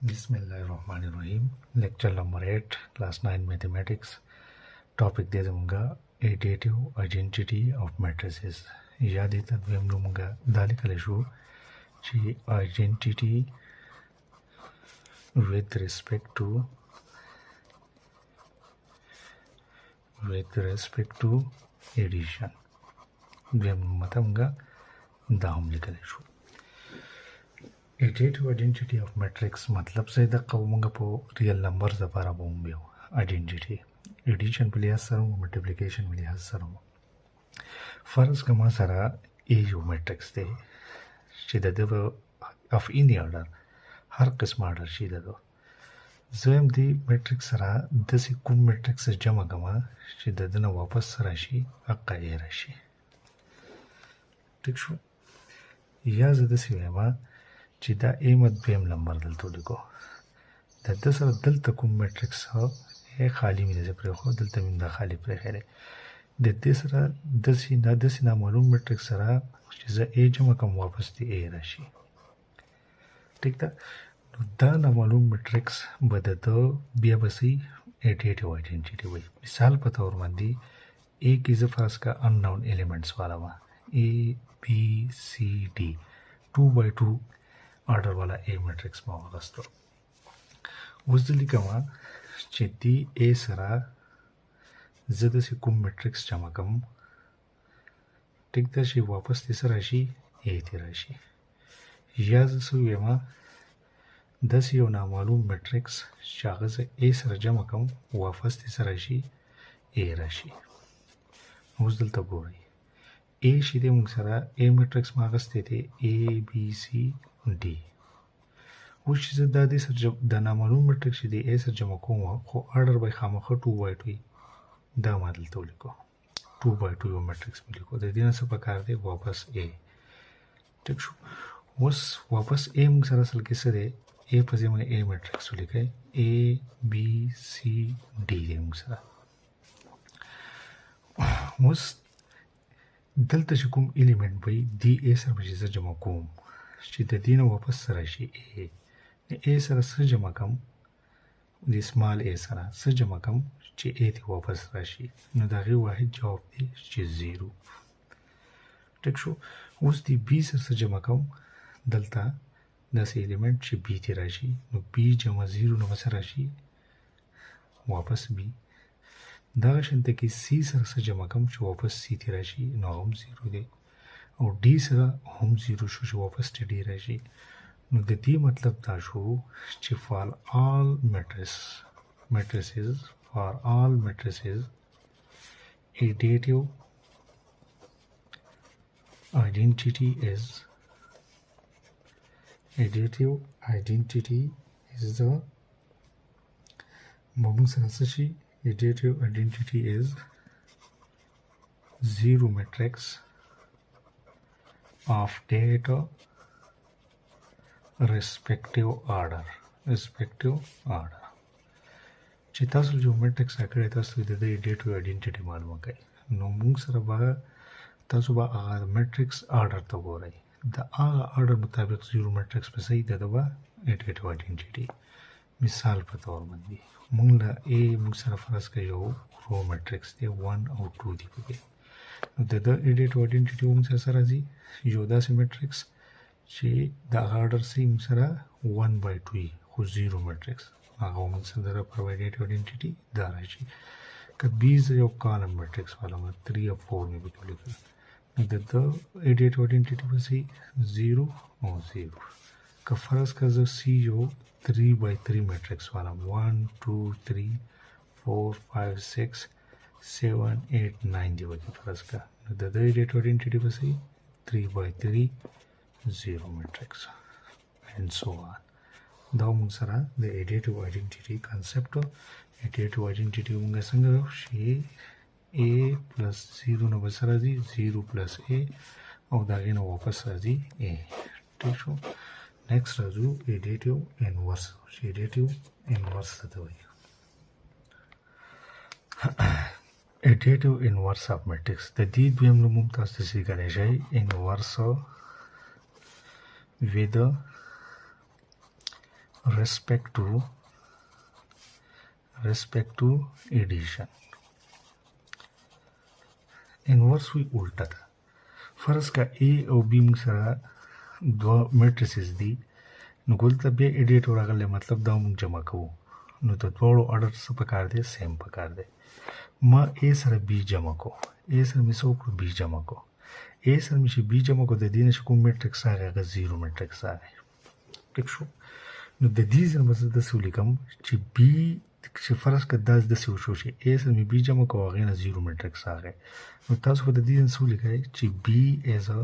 Bismillahirrahmanirrahim. Lecture number 8, class 9 mathematics. Topic de zamunga additive identity of matrices. Yadi tadwem lumunga dali kaleshu chi identity with respect to addition. Dwem matamga dahum kaleshu. Additive identity of matrix मतलब से द कवुंगा पो real numbers the पारा बोंबियो identity addition पे लिया सरो multiplication पे लिया सरो फर्स्ट कमा सरा ए जो matrix दे शिदा दे of any order हर किस्म order शिदा दो ज़ोएम दी matrix सरा दसी कुम matrix जमा कमा शिदा दना वापस सरा शी अक्का ए राशी ठीक शो या ज़दसी वेमा چې دا A مدبیم نمبر دلته لیکو د سره دلته کوم میټرکس هي خالی مې ده پرې خو دلته مې دا خالی پرې خره د دې سره د سینا معلوم میټرکس سره چې زه A جمع کوم واپس دی A راشي ٹھیک ده نو دا معلوم میټرکس بدته بیا بسې additive identity وي مثال په تور باندې A کې ز فرض کا unknown elements والا وا A B C D 2x2 order वाला A matrix में वागस्तो उस दिल्ली कमा चित्ती A सरा ज़्यादा से कुम matrix जमा कम टिकता शी वापस तीसरा राशि A ती राशि या ज़सु येमा 10 यो नामालूम matrix शागज़ A सरा जमा कम वापस तीसरा राशि A राशि उस दिल तब हो रही A शीदे मुंगसरा A matrix मागस्ते थे A B C D وش چې دا د سر د نامعلوم میټرکس دی A سر جمع کوم خو order به خامخه 2x2 دا مدل ته لیکو 2x2 یو میټرکس لیکو د دې نه څه پکار دی واپس A ټیک شو اوس واپس A موږ سره اصل کې څه دی A په ځای باندې A میټرکس ولیکئ A B C D دی موږ سره اوس دلته چې کوم الیمنت وي دی A سره به چې جمع کوم چې د دې نه واپس سره شي A سره سره جمع کم د سمال A سره سره جمع کم چې A ته واپس راشي نو دا غي واحد جواب دی چې 0 ټیک شو اوس دی B سره جمع کم دلته دا سه الیمنت چې B ته راشي نو B جمع 0 نو سره راشي واپس B دا شنته کې C سره جمع کم چې واپس C ته راشي نو هم 0 دی او D سره هم 0 شو چې واپس ته D راشي نو د دې مطلب دا شو چې for all matrices additive identity is the موږ سره شي additive identity is zero matrix of data respective order چې تاسو جو میټرکس راکړی تاسو د دې additive identity معلومه کړئ نو موږ سره به تاسو به هغه میټرکس order ته وګورئ د هغه order مطابق زیرو میټرکس په صحیح ده به additive identity مثال په تور باندې موږ له A موږ سره فرض کړو یو رو میټرکس دی 1 او 2 دی پکې نو د additive identity موږ سره راځي یو داسې میټرکس چې د order سي موږ سره 1/2 خو زیرو میټرکس هغه موږ سره د additive identity دا راشي که B یو کالم میټرکس والا 3 او 4 مې پکې لیکل نو د additive identity به سي 0 او 0 که فرض کړو C یو 3/3 میټرکس والا 1 2 3 4 5 6 7 8 9 دی وکړه فرض کړه نو د additive identity به سي 3/3 0 matrix and so on دا موږ سره د additive identity concept additive identity موږ څنګه شي A plus 0 نو بس راځي 0 plus A او دا غي نو واپس راځي A ٹھیک شو next راځو additive inverse additive inverse څه وایي additive inverse of matrix د دې دویم نوم تاسو څه کولای شئ inverse with respect to addition. Inverse وی الټه ده. فرض کا A او B موږ سره دوه میټریسز دي، نو دلته بیا ایډیټ راغلی، مطلب دا موږ جمع کوو، نو د دواړو اډر څه پکار دی؟ سیم پکار دی. ما A سره B جمع کو، A سره مې څه وکړو؟ B جمع کو. A سره مې چې B جمع کو، د دې نه چې کوم میټرکس راغی هغه زیرو میټرکس راغی. ټیک شو؟ نو د دې ځای نه زه داسې ولیکم چې B چې فرض کړه دا داسې وشو چې A سره مې B جمع کو، هغې نه زیرو میټرکس راغی. نو تاسو به د دې نه څه ولیکئ چې B is a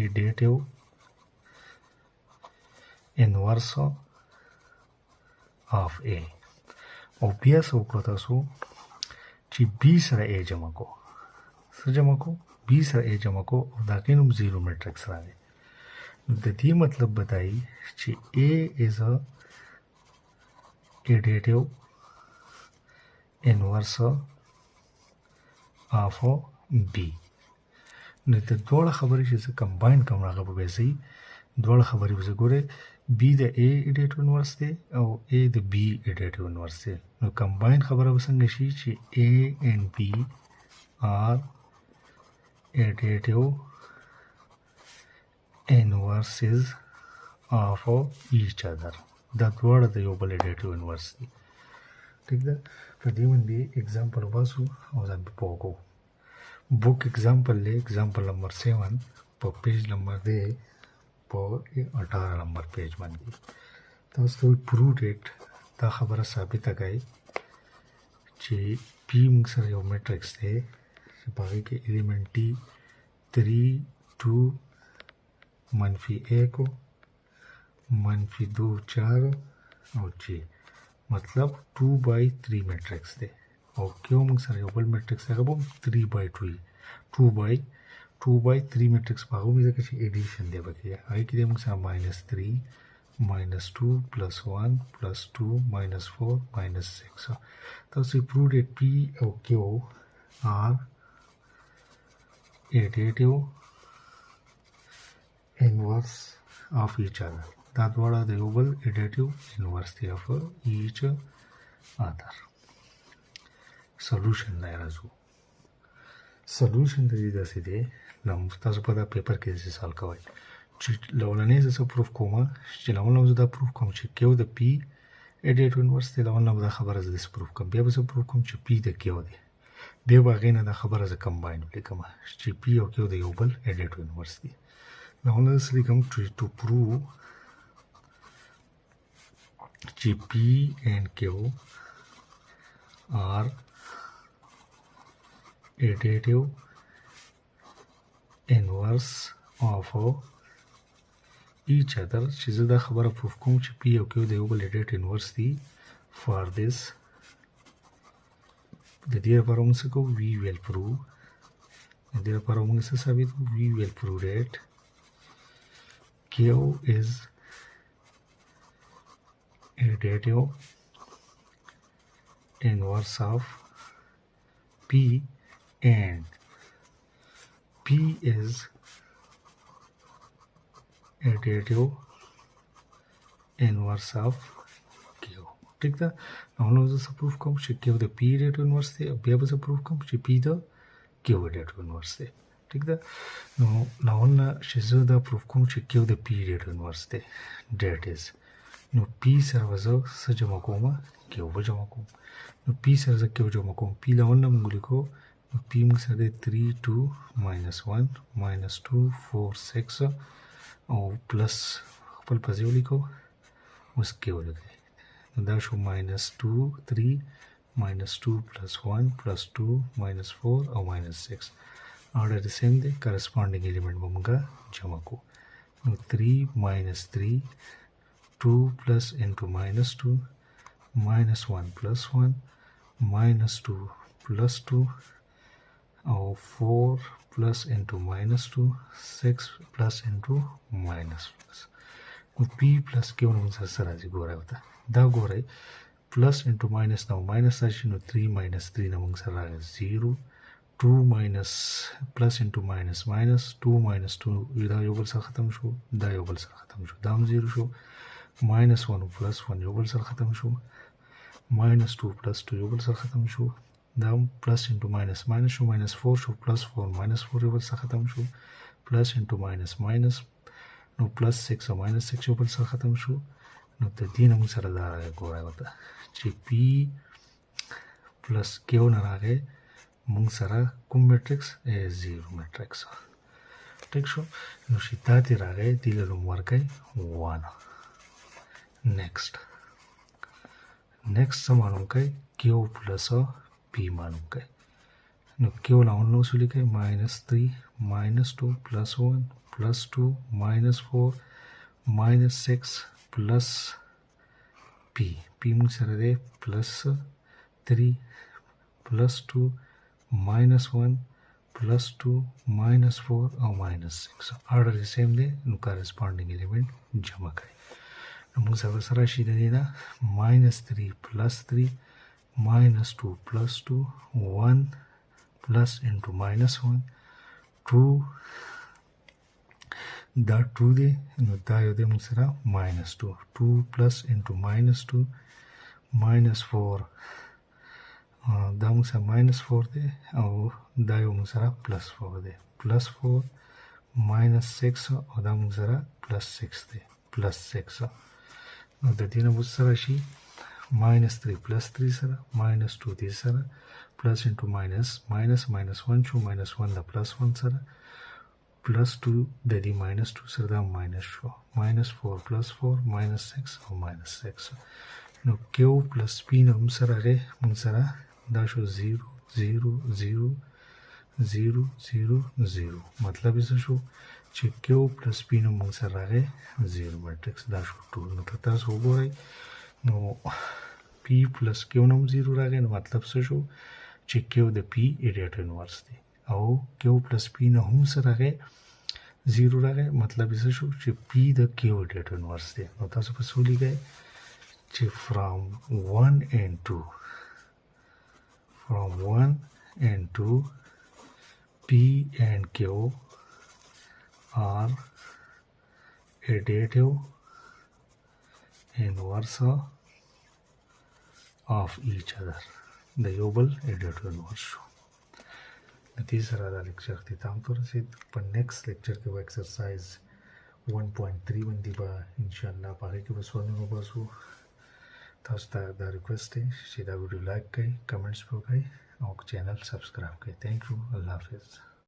additive inverse of A. او بیا څه وکړو تاسو چې B سره A جمع کو. څه جمع کو؟ B سره A جمع کو او د هغې نوم زیرو میټرکس راغی. نو د دې مطلب بدایي چې A is a additive inverse of B. نو د دواړه خبرې چې زه کمباین کوم هغه به بیا صحیح دواړه خبرې به زه ګورئ B د A additive inverse دی او A د B additive inverse دی. نو کمباین خبره به څنګه شي چې A and B are additive inverses of each other. دا دواړه د یو بل additive inverse دي. ٹھیک ده؟ په دې باندې اگزامپل وباسو او ځان پې پوه کوو. Book example ले example number 7 पर page number दे पर 18 number page बांधी तो prove that ता खबर साबित गई कि पी मुक्सर यो मैट्रिक्स थे बाकी के एलिमेंटी 3 2 मनफी 1 मनफी 2 4 और 6 मतलब 2/3 मैट्रिक्स थे. او کیو موږ سره یو بل میټرکس هغه به 3/2 2/3 میټرکس په هغه ځکه چې ایډیشن دی پکې هغې کې دی موږ سره -3 -2 +1 +2 -4 -6 تاسو پروف ډیټ پی او کیو آر additive inverse of each other. دا دواړه د یو بل additive inverse دی of each other. سولوشن نه راځو. سولوشن د دې داسې دی لکه تاسو په دا پیپر کې داسې سوال کوئ چې لومړنی زه څه پروف کوم چې لومړی زه دا پروف کوم چې کیو د پی ایډیټیو انورس دی. لومړی به دا خبره زه داسې پروف کوم، بیا به زه پروف کوم چې پی د کیو دی، بیا به هغې نه دا خبره زه کمباین ولیکم چې پی او کیو د یو بل ایډیټیو انورس دی. لومړی زه لیکم ټو پروف چې پی اینډ کیو آر additive inverse of each other. چې زه دا خبره پروف کوم چې پی او کیو د یو بل additive inverse دي. for this د دې لپاره موږ څه کوو؟ we will prove د دې لپاره موږ څه ثابت کوو؟ we will prove that q is additive inverse of p and P is additive inverse of Q. ٹھیک ده؟ نو زه پروف کوم چې Q د P additive inverse دی او بیا به زه پروف کوم چې P د Q additive inverse دی. ٹھیک ده؟ نو چې زه دا پروف کوم چې Q د P additive inverse دی that is نو P سره به زه څه جمع کوم؟ Q به جمع کوم. نو P سره زه Q جمع کوم. P لونه موږ لیکو P موږ سره 3 2 -1 -2 4 6 او پلس خپل په ځای ولیکو اوس کې ولیکئ. نو دا شو -2 3 -2 +1 +2 -4 او -6 order the same دی. corresponding element به موږ جمع کو. نو 3 -3 2 plus into -2 -1 +1 -2 +2 or 4 plus into -2 6 plus into -plus. نو p plus q نو موږ سره راځي ګورئ وته دا ګورئ plus into minus نو minus راشي نو 3 minus 3 نو موږ سره راځي 0 2 minus plus into minus minus 2 minus 2 دا یو بل سره ختم شو دا یو بل سره ختم شو دا هم 0 شو -1 + 1 یو بل سره ختم شو، -2 + 2 یو بل سره ختم شو، دا پلس انټو ماینس ماینس شو، -4 شو، +4 -4 یو بل سره ختم شو، پلس انټو ماینس ماینس، نو +6 او -6 یو بل سره ختم شو. نو د دې نه موږ سره دا راغی، ګورئ ورته چې پی پلس کیو نه راغی موږ سره کوم میټرکس؟ زیرو میټرکس. ٹھیک شو. نو چې دا دې راغی دې له نوم ورکئ 1. نیکسټ څه معلوم کئ؟ کیو پلس پی معلوم کئ. نو کیو لاون نو سو لیکئ -3 -2 +1 +2 -4 -6 پلس پی. پی موږ سره دی +3 +2 -1 +2 -4 او -6. آرډر یې سیم دی، نو کارسپانډینګ الیمنٹ جمع کړئ. نو موږ سره سره شي د دې نه -3 +3 -2 +2 1 پلس انټو -1 2 دا 2 دی، نو دا یو دی موږ سره -2 2 پلس انټو -2 -4 دا موږ سره -4 دی او دا یو موږ سره +4 دی، +4 -6 او دا موږ سره +6 دی، +6. نو د دې نه موږ سره شي -3 +3 سره -2 دې سره پلس انټو ماینس -1 شو، -1 د +1 سره +2 د دې -2 سره دا ماینس شو، -4 +4 -6 او -6. نو کیو پلس پی نه موږ سره راغی، موږ سره دا شو 0 0 0 0 0 0. مطلب یې څه شو چې کیو پلس پی نه موږ سره راغی 0 میټرکس، دا شو ټول. نو که تاسو وګورئ نو پی پلس کیو نه 0 راغی، نو مطلب څه شو چې کیو د پی ایډیټ انورس دی، او کیو پلس پی نه هم سره راغی 0 راغی، مطلب یې څه شو چې پی د کیو ایډیټ انورس دی. نو تاسو په څه ولیکئ چې from 1 and 2 P and Q are additive inverse of each other. د یو بل ایډیټ انورس شو. د دې سره دا لیکچر اختتام ته ورسېد. په نیکسټ لیکچر کې به ایکسرسایز 1.3 باندې به انشاءالله په هغې کې به سوالونه وباسو. تاسو ته دا ریکویسټ دی چې دا ویډیو لایک کړئ، کمنټس به وکړئ او چینل سبسکرایب کړئ. تھینک یو. الله حافظ.